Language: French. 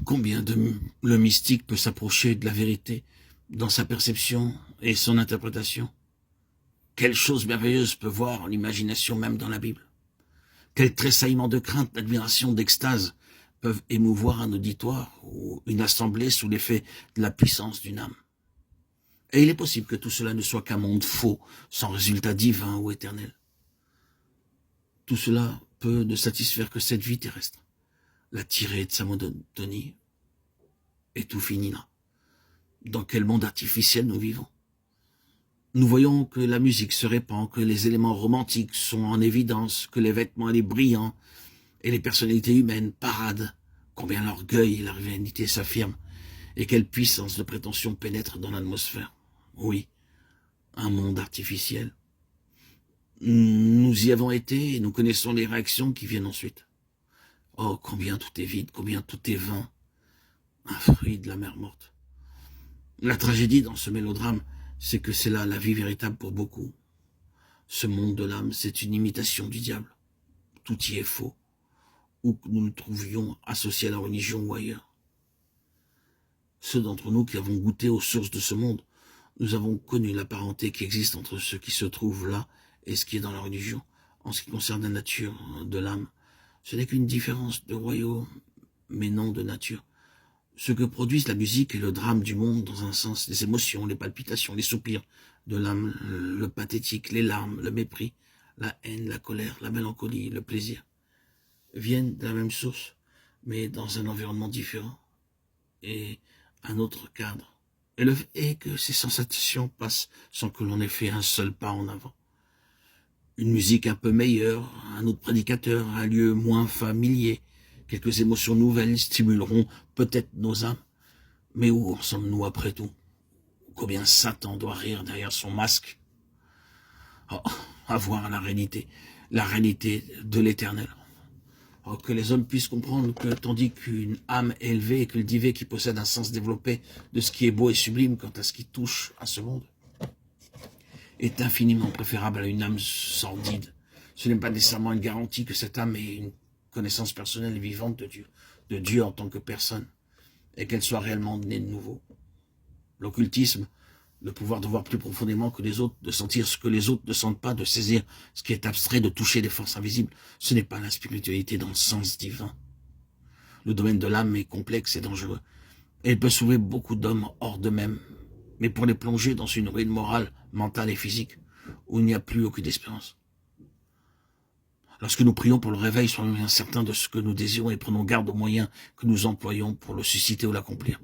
Combien le mystique peut s'approcher de la vérité dans sa perception et son interprétation? Quelle chose merveilleuse peut voir l'imagination même dans la Bible? Quel tressaillement de crainte, d'admiration, d'extase peuvent émouvoir un auditoire ou une assemblée sous l'effet de la puissance d'une âme? Et il est possible que tout cela ne soit qu'un monde faux, sans résultat divin ou éternel. Tout cela peut ne satisfaire que cette vie terrestre, la tirer de sa monotonie, et tout finit là. Dans quel monde artificiel nous vivons? Nous voyons que la musique se répand, que les éléments romantiques sont en évidence, que les vêtements et les brillants et les personnalités humaines paradent, combien l'orgueil et la vanité s'affirment, et quelle puissance de prétention pénètre dans l'atmosphère. Oui, un monde artificiel. Nous y avons été et nous connaissons les réactions qui viennent ensuite. Oh, combien tout est vide, combien tout est vain, un fruit de la mer morte. La tragédie dans ce mélodrame, c'est que c'est là la vie véritable pour beaucoup. Ce monde de l'âme, c'est une imitation du diable. Tout y est faux, où que nous nous trouvions associés à la religion ou ailleurs. Ceux d'entre nous qui avons goûté aux sources de ce monde, nous avons connu la parenté qui existe entre ce qui se trouve là et ce qui est dans la religion. En ce qui concerne la nature de l'âme, ce n'est qu'une différence de royaume, mais non de nature. Ce que produisent la musique et le drame du monde dans un sens, les émotions, les palpitations, les soupirs de l'âme, le pathétique, les larmes, le mépris, la haine, la colère, la mélancolie, le plaisir, viennent de la même source, mais dans un environnement différent et un autre cadre. Et le fait est que ces sensations passent sans que l'on ait fait un seul pas en avant. Une musique un peu meilleure, un autre prédicateur, un lieu moins familier, quelques émotions nouvelles stimuleront peut-être nos âmes. Mais où en sommes-nous après tout? Combien Satan doit rire derrière son masque? Oh, à voir la réalité de l'éternel. Oh, que les hommes puissent comprendre que tandis qu'une âme élevée et cultivée qui possède un sens développé de ce qui est beau et sublime quant à ce qui touche à ce monde, est infiniment préférable à une âme sordide. Ce n'est pas nécessairement une garantie que cette âme ait une connaissance personnelle et vivante de Dieu en tant que personne, et qu'elle soit réellement née de nouveau. L'occultisme, le pouvoir de voir plus profondément que les autres, de sentir ce que les autres ne sentent pas, de saisir ce qui est abstrait, de toucher des forces invisibles, ce n'est pas la spiritualité dans le sens divin. Le domaine de l'âme est complexe et dangereux, et il peut sauver beaucoup d'hommes hors d'eux-mêmes, mais pour les plonger dans une ruine morale, mentale et physique, où il n'y a plus aucune espérance. Lorsque nous prions pour le réveil, soyons bien certains de ce que nous désirons et prenons garde aux moyens que nous employons pour le susciter ou l'accomplir.